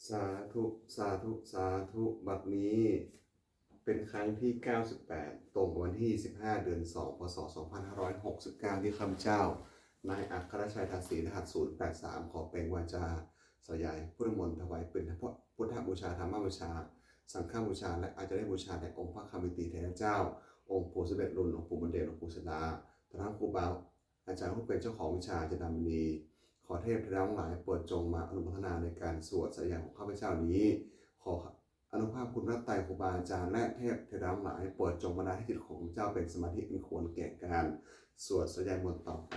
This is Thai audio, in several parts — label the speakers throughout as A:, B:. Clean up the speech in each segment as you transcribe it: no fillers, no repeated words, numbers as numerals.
A: สาธุสาธุสาธุบัดนี้เป็นครั้งที่98ตรงกับวันที่15เดือน2พศ2569ที่ข้าพเจ้านายอัครชัยทาสีรหัส083ขอเป็นวาจาสยายพุทธมนต์ถวายเป็นพุทธบูชาธรรมบูชาสังฆบูชาและอาจจะได้บูชาแด่องค์พระคามิติเทระเจ้าองค์ปู่สมเด็จรุ่นองค์ปู่บุญเดชองค์ปู่สดาท่านครูบาอาจารย์ผู้เป็นเจ้าของวิชาจะนำดีขอเทพทั้งหลายโปรดจงมาอนุโมทนาในการสวดสยามของข้าพเจ้านี้ขออนุภาพคุณพระไตรครูบาอาจารย์และเทพทั้งหลายโปรดจงบันดาลให้จิตของเจ้าเป็นสมาธิเป็นควรแก่การสวดสยามมนต์ต่อไป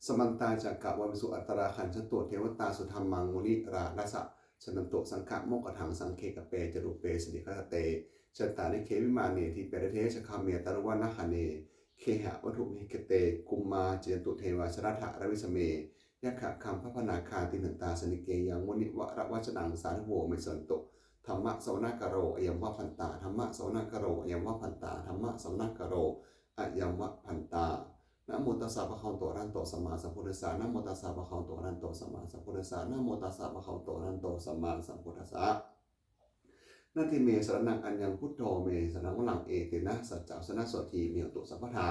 A: สมันตาจากกะวันสุอัตราขันชันตัวเทวตาสุธรรมังมุนิราลัสสะชนันโตสังฆโมกขังสังเคกเปจรุเปสติคตเตชตานิเควิมาเนทิเปรเทชคาเมตรุวนาคเนเคหะวัตถุมิกเตกุมมาเจตุเทวาชรัฐะรวิสเมยะขะคัมพระพนาคาติหนึ่งตาสนิเกยังมุนิวะระวัชนังสาธุโวเมสันตุธรรมะสวนากโรอยัมวะพันตาธรรมะสวนากโรอยัมวะพันตาธรรมะสวนากโรอยัมวะพันตานะโมตัสสะภะคะวะโตอะระหะโตสัมมาสัมพุทธัสสะนะโมตัสสะภะคะวะโตอะระหะโตสัมมาสัมพุทธัสสะนะโมตัสสะภะคะวะโตอะระหะโตสัมมาสัมพุทธัสสะนาทิเมสรณังอัญญังพุทโธเมสรณังวลังเอเตนะสัจจะสนะโสทีเมตุสัพพทา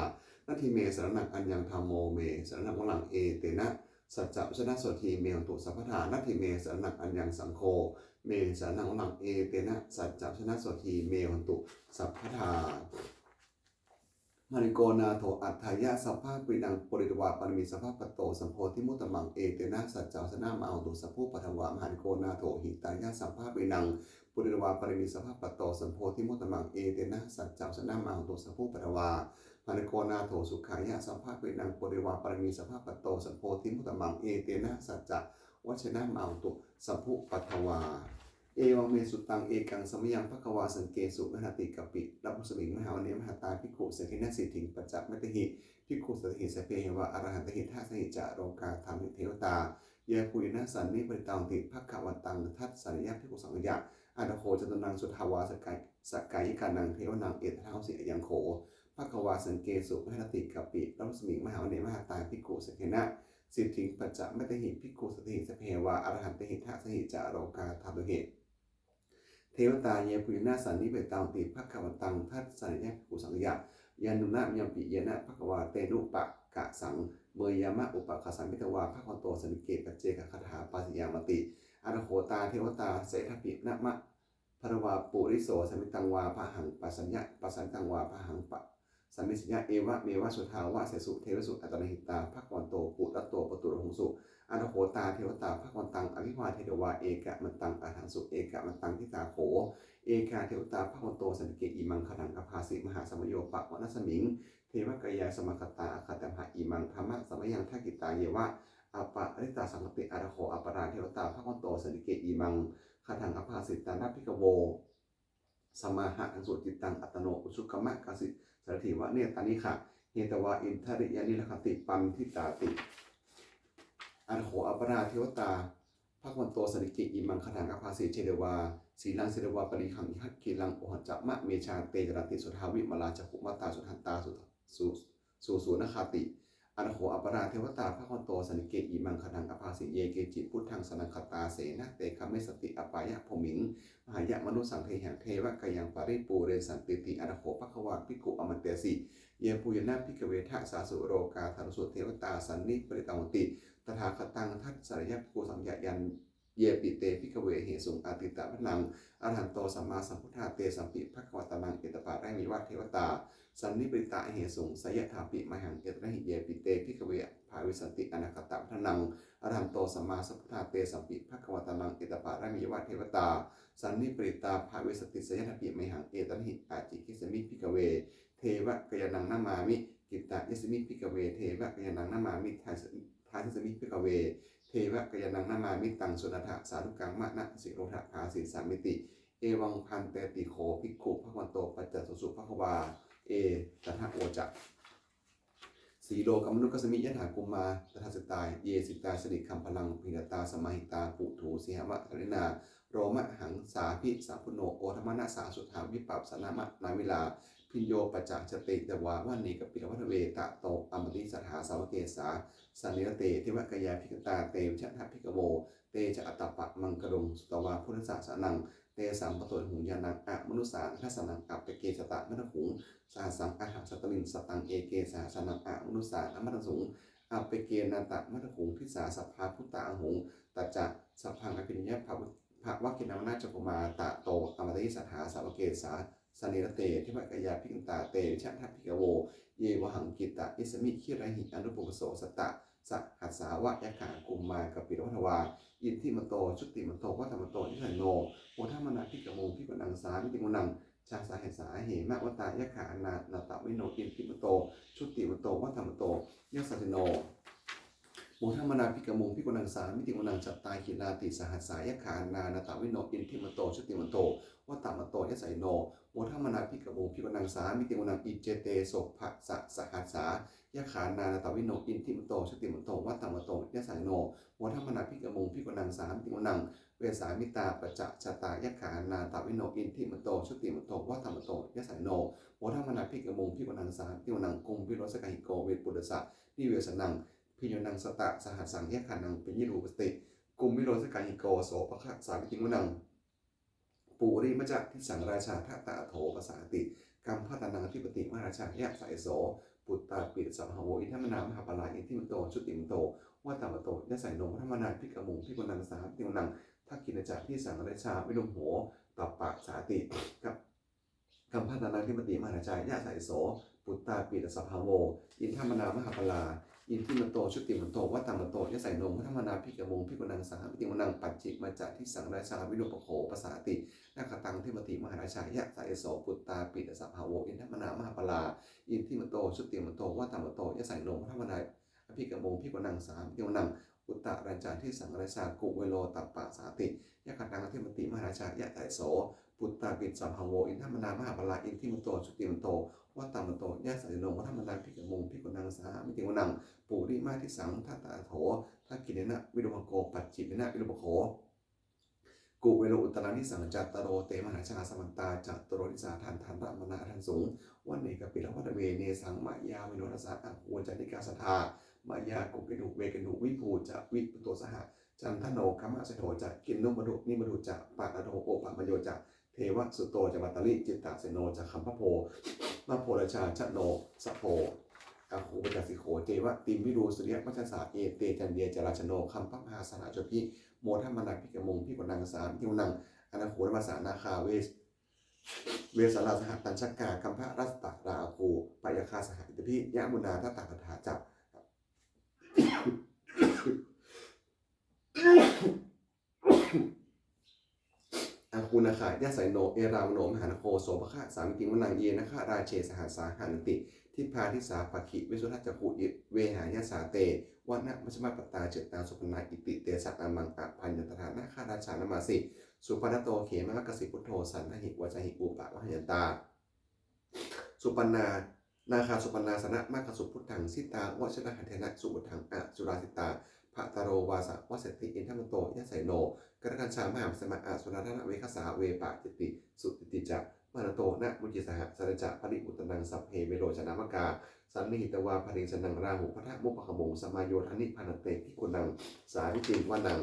A: นาทิเมสรณังอัญญังธัมโมเมสรณังวลังเอเตนะสัจจะสนะโสทีเมตุสัพพทานาทิเมสรณังอัญญังสังโฆเมสรณังวลังเอเตนะสัจจะสนะโสทีเมตุสัพพทามาริโกนาโถอัฏฐายะสัพพะปินังปริตวาปรมิสัพพะปโตสัมโพธิมุตตมังเอเตนะสัจจสนะมาเอาตุสัพพุปทวามหาริโกนาโถหิตายะสัพพะปินังปุริตวาปรมิสัพพะปโตสัมโพธิมุตตมังเอเตนะสัจจสนะมาเอาตุสัพพุปทวามาริโกนาโถสุขายะสัพพะปินังปุริตวาปรมิสัพพะปโตสัมโพธิมุตตมังเอเตนะสัจจวัชนะมาเอาตุสัพพุปทวาเอวังเมสุตังเอกังสมยังภควาสังเกสุมหติกปิรับมุสมิงมหาวเนมหาตาภิกขุสังเกนสิถิงปัจจมัตถิภิกขุสัตถิสเพเหวะอรหันตหิทัสหิจาโรกาธรรมิเทวตาเยปุยนะสันนิปริตังติภควตังทัสสัญญาภิกขุสังยะอันโคจตุนังสุทาวาสกายกานังเทวนังเอตท้าวสิยังโขภควาสังเกสุมหติกปิรับมุสมิงมหาวเนมหาตาภิกขุสังเกนะสิถิงปัจจมัตถิภิกขุสัตถิสเพเหวะอรหันตหิทัสหิจาโรกาธรรมิเทวตาเยปุยนาสันนิเปตังติภควตังทัสสัญญาภิกขุสังยะยานุนะยมปิเยนะภควาเตนุปะกะสังเมยามะอุปคัสสัมมิตวาภควันโตสนิเกปัจเจกคาถาปัสยามติอรโหตาเทวตาเสถปินะมะภรวาปุริโสสมิตังวาพหังปัสสัญญะปัสสันตังวาพหังปะสัมมิสัญญะเอวะเมวะสุทาวะเสสุเทวสุอัตตหิตาภควันโตปุรัตโตปตุรหงสุอรโหตาเทวตาภควันตังอภิวาเทวาเอกะมันตังอาหังสุเอกะมันตังทิตาโขเอกาเทวตาภควันโตสันเกอิมังขนังอภาสิมหาสมโยปะวนัสมิงเทวกายาสมคตาอาคาตมหาอิมังธรรมะสมยังทักิตาเยวะอปะริตาสังกติอรโหอปราเทวตาภควันโตสันเกอิมังขนังอภาสิตานาภิกโวสมาหะอังสุจิตังอัตโนอุชุกมะกสิสารถิวะเนตานิขะเฮตวาอินทริยานิลคติปันทิตาติอรโหอปราเทวตาภควันโตสันเกอิมังขนังอภาสิเชเดวาสีลังเสดวาปริขังยักกิลังโอหัจจะมะเมชาเตจรติสุทาวิมาลาจักขุมัตตาสุทันตาสุนคาติอรโหอปราเทวตาภควันโตสันเกอิมังขนังอภาสิเยเกจิพุทธังสนังคตาเสนะเตคเมสติอปายะพมิงมหายะมนุสังเทหังเทวะกยังปริปูเรสันติติอรโหภควาภิกขุอมันเตสิเยปุยนะภิกเวทะสาสุโรกาธารุสุเทวตาสันนิปริตังติตถาคตังทัตสารยะภิกขุสังยะยันเยปิเตภิกเวเหสุงอาติตะพนังอรหันโตสัมมาสัมพุทธาเตสัมปิภควตานังเอตปะได้มีวัดเทวตาสันนิปริตะเหสุงสยถาปิมหังเอตระหิเยปิเตภิกเวภาวิสันติอนาคตะพนังอรหันโตสัมมาสัมพุทธาเตสัมปิภควตานังเอตปะได้มีวัดเทวตาสันนิปริตาภาวิสันติสยถาปิมหังเอตระหิอาจิกิสมิภิกเวเทวะกยานังนามามิกิตตะยสมิภิกเวเทวะกยานังนามามิทายสมิภิกเวเทวะกยานังนามามิตังสุนันทะสาธุกังมะนะสิโรทะภาสิสามิติเอวังพันเตติโขภิกขุภควันโตปัจจสุสุภควาเอตถาโอจะสีโลกมนุษย์กสมิยถากุมมาตถาสตายเยสิตาสนิคัมพลังพิรตาสมาหิตาปุถูสิหวะธรินาโรมะหังสาพิสาพุโนโอธรรมนาสาสุทธาวิปัปสนามะนาวิลา พิญโยปัจจจติตวาวันนี้กับปิรวัฏเวตะโตอมติสถาสาวเกสาสันนิรเตเทวกยาภิกตาเตวิชทัพพิกโวเตจะอัตตปะมังกรุงสุตวาพุทธศาสนังเตสัมปโตหุงยานังอะมนุสาทัสนังอัปเปเกสตะมะหุงสาสังอาหาสตลินสตังเอเกสาสนังอะมนุสาอมตสุงอัปเปเกนันตะมะหุงพิสาสัพพาพุตตะหุงตัจจะสัพพังอภิญญาภะวักกินามนาจกุมาตะโตอมติสถาสาวเกสาสนิรเตเทวกยาภิกตาเตวิชทัพพิกโวเยวหังกิตะอิสมิขิระหิอนุปุปโสสตะสหัสสาวะยะขากุมมากปิรวัฏวาอินทิมโตชุติมโตวัตมโตยิสันโนโอทัมมนาพิกโมพิกนังสามิติมุนังชาสาเหสาเหมะวตายะขานานาตวิโนอินทิมโตชุติมโตวัตมโตยะสัจโนโมทัมมนาพิกโมพิกนังสามิติมุนังจัตตาหินาติสหัสสายะขานานาตวิโนอินทิมโตชุติมโตวัตมโตยะสัจโนโมทัมมนาพิกโมพิกนังสามิติมุนังอิเจเตโสภะสหัสสายะขานานาตวิโนอินทิมโตชุติมโตวัตมโตยะสัจโนโมทัมมนาพิกโมพิกนังสามิติมุนังเวสามิตาปัจจชะตายะขานาตวิโนอินทิมโตชุติมโตวัตมโตยะสัจโนโมทัมมนาพิกโมพิกนังสามิติมุนังกุมวิโรสกหิโกเวปุตตสะนิเวสนังพิโยนังสตะสหัสสังยะขานังเป็นยิรูปสติกุมวิโรสกหิโกโสภคะสามิติมุนังปูริมจักทิสังราชาทัตตะโถภาษาติกัมพัตนังทิปติมหาราชายะสายโสปุตตาปิสัมภโวอินทมนามหาปลาอินทิมโตชุติมโตวัตมโตยะสัยโนธรรมนาพิกมุงพิกนังสาพิกนังทักกินจักที่สังราชาวิลุมโหตัปปะสาติกับกัมพัตนังทิปติมหาราชายะสายโสปุตตาปิสัมภโวอินทมนามหาปลาอินทิมโตชุติมโตวัตมโตยะสัยโนธรรมนาพิกมุงพิกนังสาพิกนังปัจจิมาจักที่สังราชาวิลุมโหภาษาตินาคตังเทมติมหาราชายะสายโสปุตตาปิสัพพโวอินทมนามหาปลาอินทิมโตชุติมโตวัตมโตยะสัยโนธรรมนาอภิกโมพิกนังสามพิกนังอุตตะรัญจาที่สังราชากุเวโลตัปปะสาติยะคตังเทมติมหาราชายะสายโสปุตตาปิสัพพโวอินทมนามหาปลาอินทิมโตชุติมโตวัตมโตยะสัยโนธรรมนาพิกโมพิกนังสามพิกนังปุริมาทิสังทัตตะโถทักกิเนนะวิรุภโกปัจจิเนนะวิรุภโคกุเวโลอุตตรานิสังจัตตโรเตมหาชาสมันตาจัตตโรนิสาทันทันรัมนาทันสูงวันเนกปิลวัตเวเนสังมายาวิโนรสะอัควรจนิกาสธามายากุเกดุเวกดุวิภูจะวิปุโตสหจันทโนคัมมะสโถจะกินนุมดุนิมดุจะปะอโทโอปะมโยจะเทวสุโตจะมัตตลิจิตตเสโนจะคัมพโพมาโพราชาชโนสโพอาคูปจัสิโขเทวะติมวิรูสุริยมัชสาเอเตจันเดียจราชโนคัมพมหาสนาจพิโมทัมมนาพิกมงพิกนังสามพิวนังอนาโครมาสานาคาเวสลาสหตัญชกาคัมพะรัสตะราคูปยคาสหอิตพิยะมุนาทัตตาคถาจับอาคูนาคายะไสโนเอรามโนมหานโคโสภคะสามิติมุนังเยนะคะราเชสหัสสาหันติทิพาทิสาปะขิวิสุทัจจกุเวหายะสาเตวนะมัชฌิมาปตาเจตาสุปนาอิติเตสัตอามังอะพันยตถานะข้าราชานามาสิสุปนโตเขมะกสิพุทโธสันนหิวจหิอุปะวะหันตาสุปนานาคาสุปนาสนะมะกสุพุทธังสิตาวชนะหันเทนะสุพุทธังอะสุราสิตาภะตโรวาสะวสติอินทมโตยะไสโนกระกันชามหามสมะอะสุราธนะเวคสาเวปะจิติสุติติจักมาโตนะมุจิสหสรจะปริอุตนังสัพเพเวโรชนามกาสันนิหิตวาภริสนังราหุพระมุปขโมงสมาโยธนิพันเตพิกุนังสาวิจิวานัง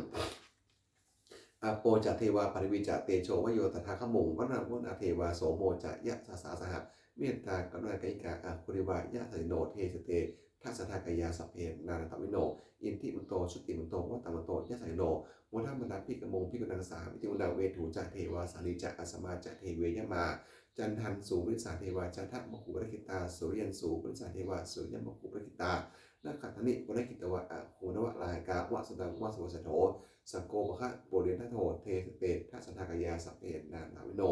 A: อโปจะเทวาปริวิจะเตโชวโยตถาคมงวนาวุนาเทวาโสโมจะยะสาสาสหะเมตตากรุณากิกาอาคุริวายะไสโนเทสเตทัสทากายาสัพเพนานาตวิโนอินทิมโตชุติมโตวัตตมโตยะไสโนโมทัมมนัสพิกมงพิกุนังสาวิจิวนังเวทูจะเทวาสาลิจะอสมาจะเทเวยมาจันทันสูวิสาเทวาจันทมขุปริกิตาสุริยันสูวิสาเทวาสุริยันมขุปริกิตานาคัตถนิปริกิตวะอะโคนวะลายกาวะสดังวะสวสโถสังโกปะคะโปเรทัโถเทสเตทัสทากายาสัพเพนานาวิโน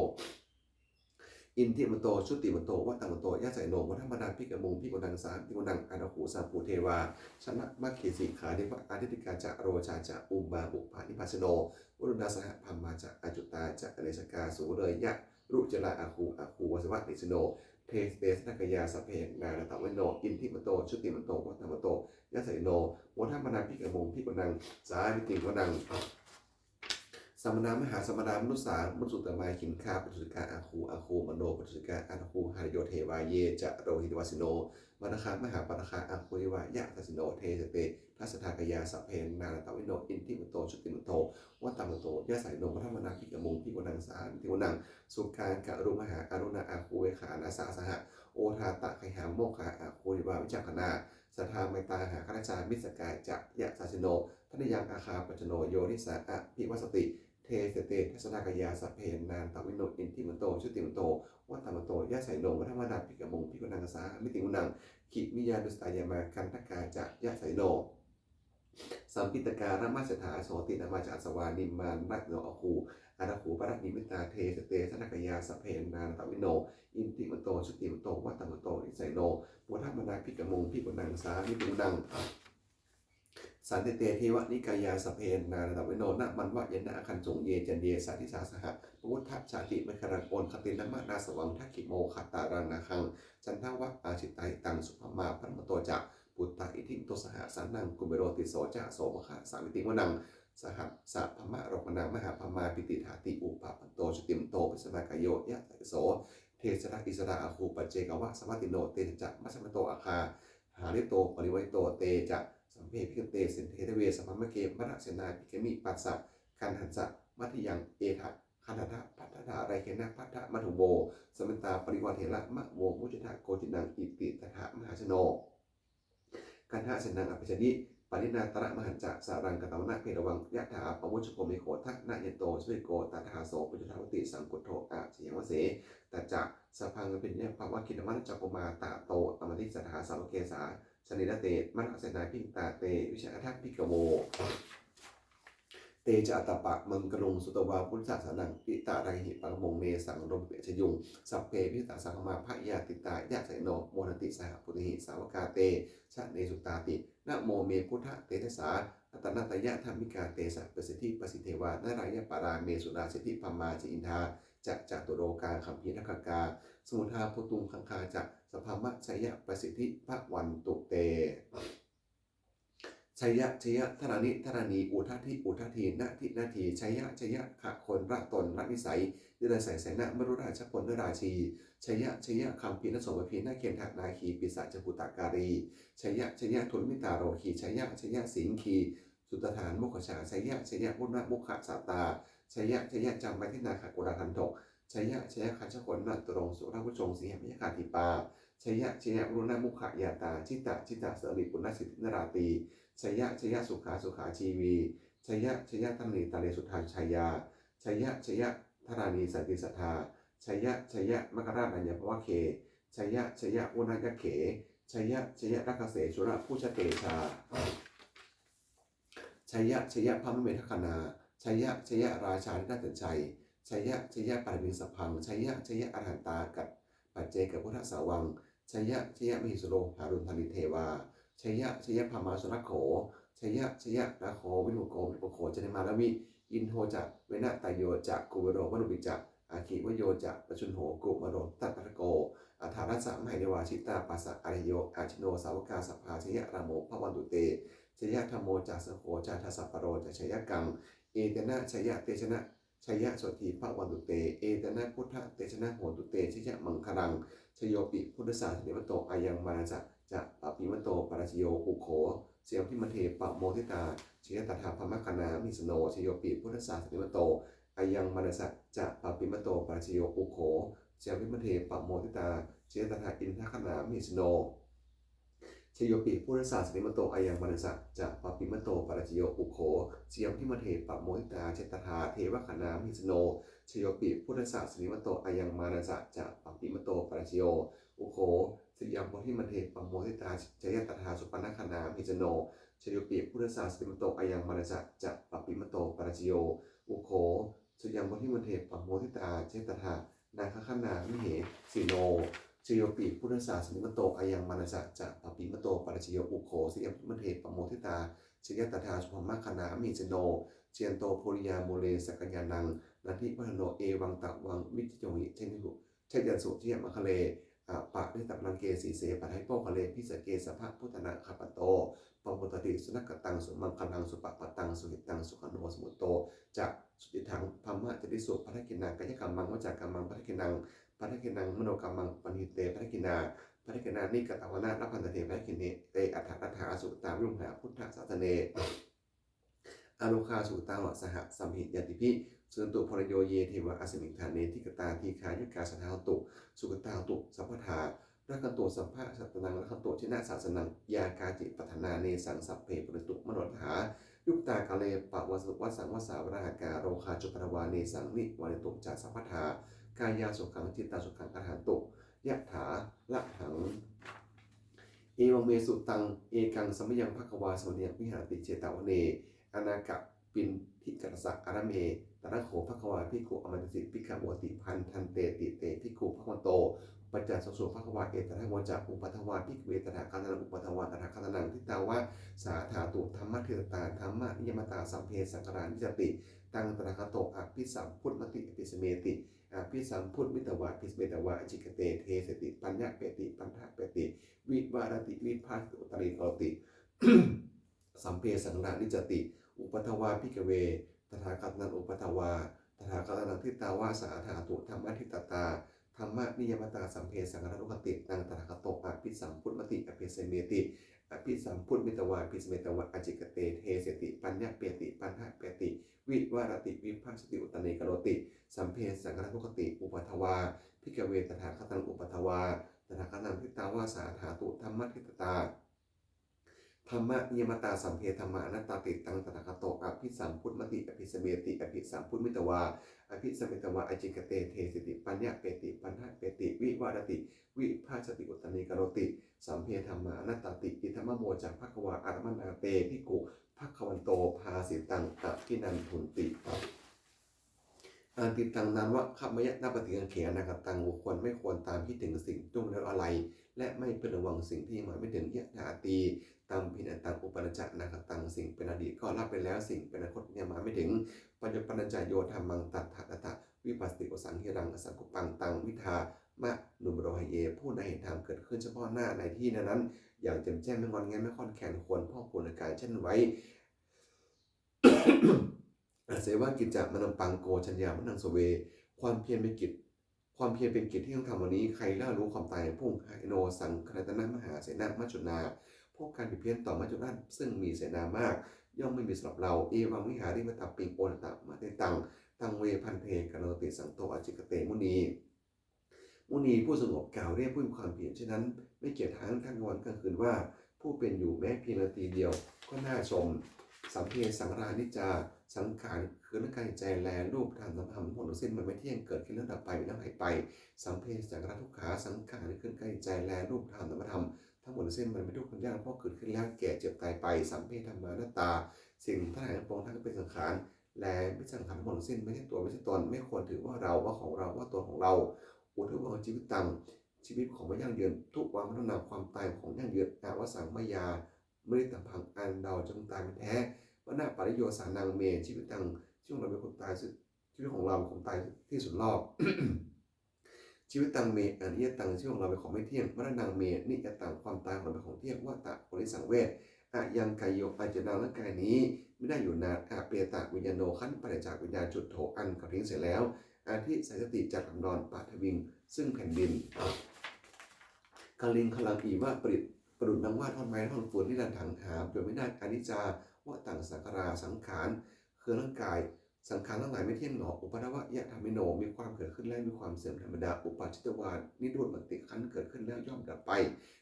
A: อินทิมโตชุติมโตวัตตมโตยะไสโนวัฒมนาพิกมงพิกนังสามพิกนังอนาหูสาปูเทวาชนะมัคคีสิขาเดวะอาทิติกาจะโรชาจะอุบาบุภานิพัชโนวรุณาสหพัมมาจะอจุตาจะอเนสกาสูเลยยะรุจลาอาคูวสวัตติสโนเทสเตสนักยาสัพเพนานาตวิโนอินทิมโตชุติมโตวัตตมโตยะไสโนวัฒมนาพิกมงพิกนังสาวิติกนัง สมณามหาสมณามนุสามุสุตมาขินคาปตุสิกาอาคูมโนปตุสิกาอาคูหายโยเทวาเยจะโรหิตวาสิโนมณคามหาปนคาอาคูยวายะทัสสิโนเทสเตทัสทากยาสเพนนาตวิโนอินทิมุโตชุติมุโตวัตตมุโตยะสายโนมัทมนาภิกมุงพิกนังสารทิวนังสุการกะรุมหาอารุณาอาคูเวขานาสาสหะโอทาตะไคหามโมคาอาคูยวาวิจักนาสทาไมตาหาคณาจารมิสกายจะยะสัสสิโนทันยังอาคาปัจโนโยนิสาอภิวัสติเทเสเตทัศนากยาสเพนนานตวิโนอินทิมุโตชุติมุโตวัตตมุโตยะสายโนมัทมนาภิกมุงพิกนังสามิติมุนังขิมิยาดุสตายามาคันทกาจะยะสายโนสัมปิตการมาสถาโสตินามาจาสวานิมานรัตโนอคูอาราคูปรัตนิมิตาเทสเตสนกยาสเพนนานตวิโนอินติมโตชุติมโตวัตตมโตนิสัยโนปุถะมนาภิกมุงพิกุนังสามิปุนังสันติเตเทวนิกายาสเพนนานตวิโนนะมันวะยนะคันจงเยจันเยสาธิสาสหะพุทธชาติมครังโอนคตินะมะนาสวังทักขิโมขัตตารังนาคังจันทวัตอาชิตายตังสุภมาพระมโตจะปุตตะอิทิมโตสหสันนังกุเบโรติโสจะโสมคะสามิติวนังสหัสสะพมะโรกนังมหาพมาปิติถาติอุปปันโตชุติมโตปิสนากโยยะโสเทสระอิสระอาคูปัจเจกวะสมัติโนเตจะมัชมโตอาคาหาริโตปริวัยโตเตจะสัมเพพิกเตสินเทเทเวสัมภมะเกมะระเสนาปิเกมิปัสสะคันหันสะมัทยังเอทะคันธะพัทธะไรเคนะพัทธะมัทุโบสมิตาปริวัติละมะโวมุจทะโกจินังอิติตถะมหาชโนกันทะเสนังอภิชญิปรินาตระมหันจะสารังกตมนะเพรวังยะถาปมุชโกมิโขทักนะยโตสวิโกตถาโสปุจทาวติสังกุโทอาเสียงวเสตจักสพังเป็นเนี่ยภาวะกินมัจจโกมาตาโตอมติสถาสาวเกสาสนิรเตมะเสนาพิงตาเตวิชาทักพิกโวเตจะตปะมังกรุงสุตวาพุทธศาสนังปิตาไรหิปังมงเนสังรมเปชยุงสัพเพพิตาสังมาภะยาติตายะไสโนโมนติสหปุติหิสาวกาเตชะเนสุตาตินะโมเมพุทธเตทสาอัตนัตยะธรรมิกาเตสะประสิทธิประสิทธิเทวานารายะปาราเมสุราสิทธิพัมมาจิอินทาจะจตุโรกาคัมภีรคกาสมุทาพุตุงคังคาจะสภามะชัยะประสิทธิพระวันตุเตชัยยะชัยยะธรานิธรานีอุทัติอุทัทีนาทินาทีชัยยะชัยยะขะคนระตนระนิสัยนิรสัยสนะมรุราชพลนราชีชัยยะชัยยะคำพีนสมพีนาเขียนถักนาคีปิศาจปุตตาการีชัยยะชัยยะทุนมิตาโรคีชัยยะชัยยะสิงคีสุตฐานมุขชาชัยยะชัยยะมุขมุขสาตาชัยยะชัยยะจำไว้ที่นาขกุราทันถกชัยยะชัยยะขันชกลนัตรงสุราวุชงสีหมิยคาติปาชัยยะชัยยะรุณมุขยาตาจิตะเสริปุณณสิทธินราตีชัยยะชัยยะสุขาชีวีชัยยะชัยยะธนีตาเลสุทานชัยยาชัยยะชัยยะธรานีสันติสัทธาชัยยะชัยยะมกราชอัญญภวะเคชัยยะชัยยะอุณยเขชัยยะชัยยะรักเสชุระผู้ชเตชาชัยยะชัยยะพระมเมทคณาชัยยะชัยยะราชาธินาถชัยชัยยะชัยยะปาริมิสัพพังชัยยะชัยยะอรหันตากัดปัจเจกพุทธสาวังชัยยะชัยยะมหิสุโรหารุณธนิเทวาชัยยะชัยยะพามาสุนัขโขชัยยะชัยยะนาโควิมุโกวิมุโขจเนมาลวิอินโทจักเวนะตายโยจักกุเวโรวนุปิจักอาคิวโยจักปชุนโหกุมโรตัตปะโกอัฏฐารัสสะมหิเดวาชิตาปัสสะอริโยอาชิโนสาวกาสัพพาชัยยะรามโมภวันตุเตชัยยะธรรมโมจักสโขจัทัสสะปโรจัชัยยะกังเอเตนะชัยยะเตชนะชัยยะสทีภวันตุเตเอเตนะพุทธเตชนะโหตุเตชัยยะมังคลังชโยปิพุทธศาสนิมโตอายังมาจะปปิมโตปราชโยอุโขเสียงพิมเทปะโมทิตาเชยตถาพมคณามิสโนชโยปิพุทธศาสนิมโตอายังมานะจะปปิมโตปราชโยอุโขเสียงพิมเทปะโมทิตาเชยตถาอินทคณามิสโนชโยปิพุทธศาสนิมโตอายังมานะจะปปิมโตปราชโยอุโขเสียงพิมเทปะโมทิตาเชยตถาเทวคณามิสโนชโยปิพุทธศาสนิมโตอายังมานะจะปปิมโตปราชโยอุโขสยามโพธิมันเทปโมทิตาจยตถาสุปนคณามิจโนชโยปิพุทธศาสนิมโตอายังมานะจะปปิมโตปราชโยอุโขสยามโพธิมันเทปโมทิตาจยตถานาคคณามิเหสิโนชโยปิพุทธศาสนิมโตอายังมานะจะปปิมโตปราชโยอุโขสยามมันเทปโมทิตาจยตถาสุปนคณามิจโนเจียนโตโพริยาโมเลสกัญญานังนันทิพัฒโนเอวังตะวังวิจิโยหิเชนิหุเชยันสุเทียมะคะเล ปะด้วยตับลังเกสีเสปัทให้โปคะเลพิสเกสภะพุทธนาคาปโตปมุตติสุนักตังสุมังคลังสุปปะตังสุหิตังสุขโนสมุตโตจะสุติถังธรรมะจะดิสุพัทกินังกายกรรมังวจากรรมังพัทกินังมโนกรรมังปณิเตพัทกินานิกตวนารับพันธเทพัทกิเนเตอัฏฐัฏฐาสุตาวิมุหาพุทธศาสเนอโลคาสุตาวสหสัมหิยติภิสุนตุพรโยเยเทวะอสมิงฐานเนทิกตาทีคายุกาสทาตุสุกตาตุสัพพทารักันตุสัมภะสัตนังรักันตุชินะศาสนังยากาจิปัฏนาเนสังสัพเพปริตุมโนทหายุคตากาเลปะวสุวสังวสาวราหากาโรคาจุปรวาเนสังนิวานิตุจาสัพพทากายาสุขังจิตตาสุขังอาหารตุยะถาละหังเอวังเมสุตังเอกังสมยังภควาสวเนียวิหารติเจตาวเนอนาคปินทิกัสสะอารเมตระโขภควาภิกขุอมันติภิกขโวติพันทันเตติเตภิกขุภควโตปัจจัสสุภควาเอตระโวจะอุปทวาภิกเวตระคานังอุปทวาตระคานังทิตาวะสาธาตุธรรมะเทตาธรรมะนิยมตาสัมเพสังกรานิจติตังตระคโตอภิสัมพุทธมติอภิสเมติอภิสัมพุทธมิตวะภิสเมตวะจิกเตเทสติปัญญะเปติปัญหะเปติวิวารติวิภาสอุตริโกติสัมเพสังกรานิจติอุปทวาภิกเวตถาคตนังอุปทวาตถาคตนังทิตาวาสาธาตุธรรมะทิตตาธรรมะนิยมตาสัมเพสังฆรุคติตังตถาคโตอภิสัมพุทธมติอภิเสเมติอภิสัมพุทธมิตวาอภิสเมตวะอจิกเตเทเสติปัญญะเปติปัญหะเปติวิวารติวิภาสติอุตเนกโรติสัมเพสังฆรุคติอุปทวาภิกเวตถาคตังอุปทวาตถาคตังทิตาวาสาธาตุธรรมะทิตตาธรรมะนิยมตาสัมเพธรรมะอนัตตาติตังตถาคโตอภิสัมพุทธมติอภิสเมติอภิสัมพุทธมิตวาอภิสเมตวะอจิกเตเทสติปัญญะเปติปัญหะเปติวิวารติวิภาสติอุตเนกโรติสัมเพธรรมะอนัตตาติอิธรรมโมจักภควาอารมนาเตภิกขุภควันโตภาสิตังอภินันทุนติอันติตังนั้นว่าขับมยะนาปฏิกังเขอนาคตังบุคคลไม่ควรตามคิดถึงสิ่งจุ่งแล้วอะไรและไม่เป็นระวังสิ่งที่มาไม่ถึงยะถาตีตัมพินันตังอุปนัจจะนาคตังสิ่งเป็นอดีตก็รับไปแล้วสิ่งเป็นอนาคตยังมาไม่ถึงปัญญปนัญจโยธรรมังตัทธะตะวิปัสสติโอสังหิรังอสังกุปังตังวิทามะนุมโรหเยผู้ใดเห็นธรรมเกิดขึ้นเฉพาะหน้าในที่นั้นอย่างแจ่มแจ้งไม่งอนแงนไม่ค่อนแขนควรพ่อควรในการเช่นไว้ เสวะกิจจมนังปังโกชัญญามนังสเวความเพียรเป็นกิจที่ต้องทำวันนี้ใครล่ารู้ความตายพุ่งหายโนสังคณตนะมหาเสนามัจจุนาพวกการเพียรต่อมัจจุราชซึ่งมีเสนามากย่อมไม่มีสำหรับเราเอวังวิหาริมัตตปิงโอตตะมาเตตังเวพันเพกโนติสังโตอจิกเตมุนีผู้สงบกล่าวเรียกผู้มีความเพียรฉะนั้นไม่เกี่ยวทางทั้งวันกลางคืนว่าผู้เป็นอยู่แม้เพียงนาทีเดียวก็น่าชมสัมเพสังรานิจจาสังขารคือร่างกายใจแลรูปธรรมธรรมหมดทั้งสิ้นมันไม่เที่ยงเกิดขึ้นแล้วดับไปไม่แล้วหายไปสัมเพสังราทุกขาสังขารคือร่างกายใจแลรูปธรรมธรรมทั้งหมดทั้งสิ้นมันไม่ทุกข์มันยากเพราะเกิดขึ้นแล้วแก่เจ็บตายไปสัมเพธรรมานัตตาสิ่งทั้งหลายทั้งปวงทั้งเป็นสังขารแลไม่สังขารทั้งหมดทั้งสิ้นไม่ใช่ตัวไม่ใช่ตนไม่ควรถือว่าเราว่าของเราว่าตัวของเราอุทุวังชีวิตตังชีวิตของไม่ยั่งยืนทุกวันพัฒนาความตายของยั่งยืนอาวสังมายาไม่ได้แต่พังอันเราจงตายเป็นแท้วนาปริโยสานังเมชีวิตตังช่วงเราเป็นคนตายชีวิตของเราเป็นคนตายที่สุดรอบ ชีวิตตังเมอนิยตังชีวิตของเราเป็นของไม่เที่ยงมรณังเมนิยตังความตายของเราเป็นของเที่ยงวัตตะโพธิสังเวชอายังกายโยอาจจะนางร่างกายนี้ไม่ได้อยู่นานอาเปตะวิญญาโนขั้นปฏิจากวิญญาณจุดโถอันเขาทิ้งเสร็จแล้วอาทิสายสติจากลำนอนปาทวิงซึ่งแผ่นดินกาลิงคลังอีว่าประดุจดังว่าท่อนไม้ท่อนฟืนที่ดันถังหาโดยไม่ได้อนิจจาว่าต่างสังขาราสังขารคือร่างกายสังขารทั้งหลายไม่เที่ยงหนออุปทวะยะธรรมิโนมีความเกิดขึ้นแล้วมีความเสื่อมธรรมดาอุปาชิตวานิโรธมติขันเกิดขึ้นแล้วย่อมดับไป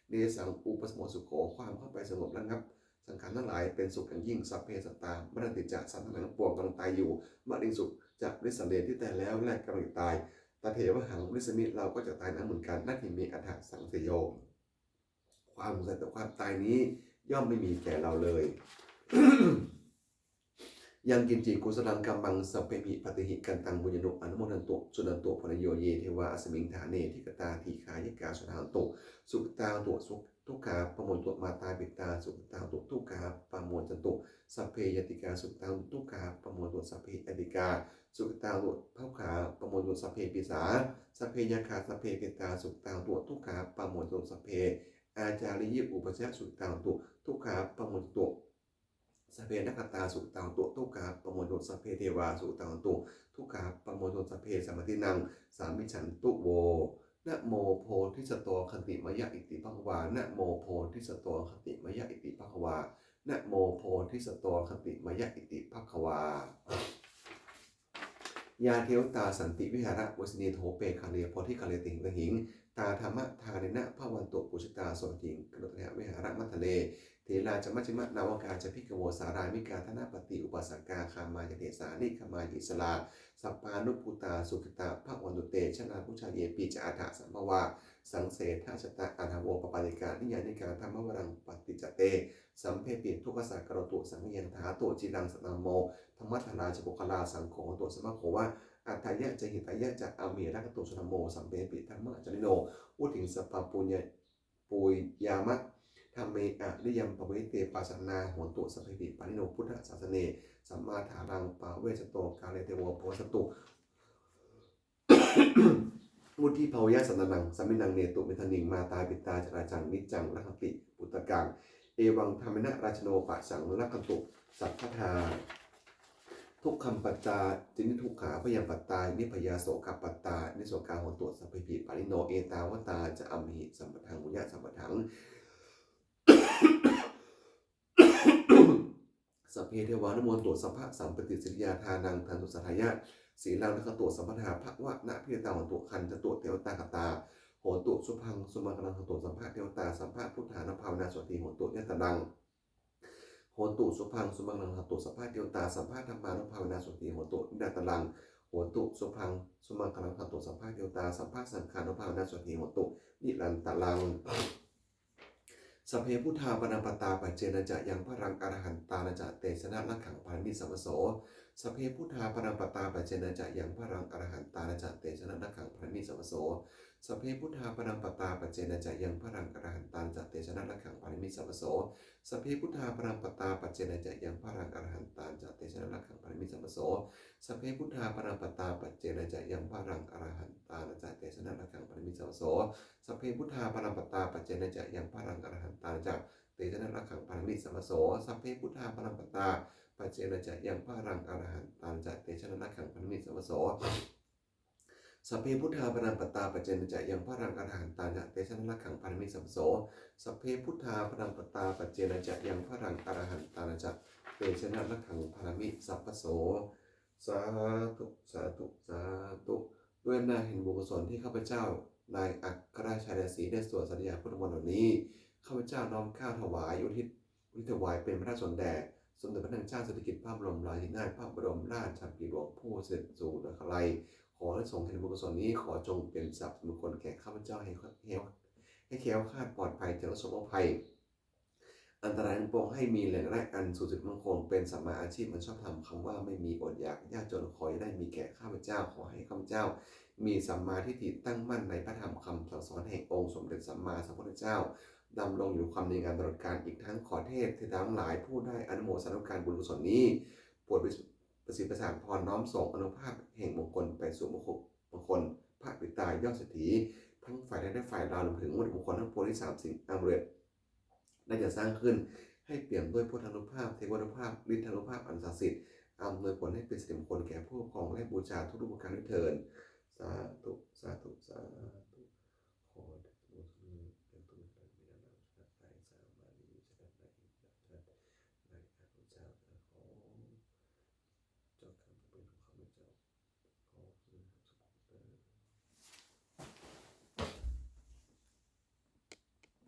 A: เนสังอุปสมโมสุโขความเข้าไปสงบระงับสังขารทั้งหลายเป็นสุขอย่างยิ่งสัพเพสัตตามรณติจะสัตว์ทั้งหลายปวงกำลังตายอยู่มริสุขจะริสันเดชที่แต่แล้วและกำลังตายตาเถวหังริสมิเราก็จะตายนั้นเหมือนกันนั่นเห็นมีอัฏฐสังเสโยความสงสัยต่อความตายนี้ย่อมไม่มีแก่เราเลย ยังกินจิกุสลังกัมมังสัพเพมิปฏิหิกันตังบุญญโนอนุโมทันตุสุนันตุพลโยเยเทวาอสมิงฐานเนทิกตาทีขายกาสุทานตุสุขตาตุสุขทุกขาปมลตุมาตาปิตาสุขตาตุทุกขาปมลจันตุสัพเพยติกาสุขตาทุกขาปมลตุสัพเพอติกาสุขตาตุภาขาปมลตุสัพเพปิสาสัพเพยาคาสัพเพปิตาสุขตาตุทุกขาปมลตุสัพเพอาจาริยอุปชฌะสุขตาตุทุกขาปมลตุสัพเพนักตาสุตังตุทุกขาปโมโนสัพเพเทวาสุตังตุทุกขาปโมโนสัพเพสัมปตินังสามิฉันตุโวนะโมโพธิสตวคติมยะอิติภควานะโมโพธิสตวคติมยะอิติภควานะโมโพธิสตวคติมยะอิติภควายาเทวตาสันติวิหารวสเนโทเปคาเลโพธิคาเลติงระหิงตาธรรมะทาเนนะภวันตุปุชตาโสติงกรุตะวิหารมัทะเลเทลาจมัจจิมะนาวกาจะพิกโวสารามิกาธนาปฏิอุปสักกาคามายเดสานิคามายอิสลาสัปปานุปุตาสุขตาภะวันตุเตชนาพุชาเยปีจอาถาสัมภวาสังเสทาชตาอาทาโวปปาริกานิยานิกาธรรมวรังปฏิจเตสัมเพปิทุกขสักกรตุสังยันถาตุจิรังสนามโมธรรมทราชบุคลาสังโฆตุสมะโควะอัตถยะจะหิตยะจะอาเมรักตุสนามโมสัมเพปิธรรมะจริโนอุทิงสปปุญญปุยยามะธรรมเมอะริยมปเวเตปัสสนาโหตุสัพพิปานิโนพุทธศาสเนสัมมาถารังปาเวสโตกาเลเทโวโพสตุ มุทิภวยะสันนังสัมมินังเนตุเมธนิงมาตาปิตาจราจังนิจังลัคติปุตตะกังเอวังธรรมนะราชโนปะสังลัคตุสัพพทาทุกคำปัจจาจินิทุกขาพยังปัตตานิพยาโสขปัตตานิโสกาโหตุสัพพิปิปานิโนเอตาวตาจะอัมหิสัมปทังมุญญสัมปทังสัพเพเทวานโมตุสัพพะสัมปติสิริยาทานังทันตุสัทธายะศีลังนักตุสัมปทาภวะนะพิยตาหันตุคันจตุเทวตากตาโหตุสุพังสุมังกลังหันตุสัมภะเทวตาสัมภะพุทธานภาวนาสวติโหตุยะตดังโหตุสุพังสุมังกลังหันตุสัมภะเทวตาสัมภะธรรมานุภาวนาสวติโหตุยะตดังโหตุสุพังสุมังกลังหันตุสัมภะเทวตาสัมภะสังขานุภาวนาสวติโหตุนิรันตลังสัพเพพุทธาปนัมปตาปัจเจนะจะยังพระรังอรหันตานะจะเตชนะลักขังปามิสัมโสสัพเพพุทธาปนัมปตาปัจเจนะจะยังพระรังอรหันตานะจะเตชนะลักขังปามิสัมโสสัพเพพุทธาปนัมปตาปัจเจนะจะยังพระรังอรหันตานะจะเตชนะลักขังปามิสัมโสสัพเพพุทธาปนัมปตาปัจเจนะจะยังพระรังอรหันตานะจะเตชนะลักขังปามิสัมโสสัพเพพุทธาปนัมปตาปัจเจนะจะยังพระรังอรหันตานะจะเตชนะลักขังปามิสัมโสสัพเพพุทธาปนัมปตาปัจเจนะจะยังพระรังอรหันตานะจะเตชะรักขังปามิสัมโสสัพเพพุทธาปนัมปตาปัจเจนะจะยังพระรังอรหันตาจะเตชะรักขังปามิสัมโสสัพเพพุทธาปนัมปตาปัจเจนะจะยังพระรังอรหันตาจะเตชะรักขังปามิสัมโสสัพเพพุทธาปนัมปตาปัจเจนะจะยังพระรังอรหันตาจะเตชะรักขังปามิสัพโสสาธุสาธุสาธุด้วยอำนาจแห่งบุญกุศลที่ข้าพเจ้านายอัครชัยศรีได้สวดสัญญาพุทธมนต์นี้ข้าพเจ้าน้อมข้าวถวายอุทิศถวายเป็นพระราชสนแด่สมเด็จพระนางเจ้าสิริกิติ์พระบรมราชินีนาถพระบรมราชชนนีหลวงผู้เสด็จสู่นครไลขอได้ทรงแห่งบุญกุศลนี้ขอจงเป็นทรัพย์มงคลแก่ข้าพเจ้าให้แคล้วคลาดปลอดภัยจากโศกภัยอันตรายทั้งปวงให้มีแหล่งแรกอันสุดมงคลเป็นสัมมาอาชีพมันชอบทำคำว่าไม่มีอดอยากยากจนขอได้มีแก่ข้าพเจ้าขอให้ข้าพเจ้ามีสัมมาทิฏฐิตั้งมั่นในพระธรรมคำสั่งสอนแห่งองค์สมเด็จสัมมาสัมพุทธเจ้าดำรงอยู่ความในงานตลอดกาลอีกทั้งขอเทพเทวดาทั้งหลายผู้ได้อนุโมทนาการบุญกุศลนี้โปรดประสิทธิ์ประสานพรน้อมส่งอนุภาพแห่งมงคลไปสู่มงคลพระปิตายอดเศรษฐีทั้งฝ่ายได้และฝ่ายเรารวมถึงมงคลทั้งปวงที่3 สิ่งอำนวยได้จะสร้างขึ้นให้เปี่ยมด้วยพุทธานุภาพเทวานุภาพฤทธานุภาพอันศักดิ์สิทธิ์อำนวยผลให้เป็นสิริมงคลแก่ผู้ปกครองและบูชาทุกๆประการด้วยเถิดสาธุสาธุสาธุ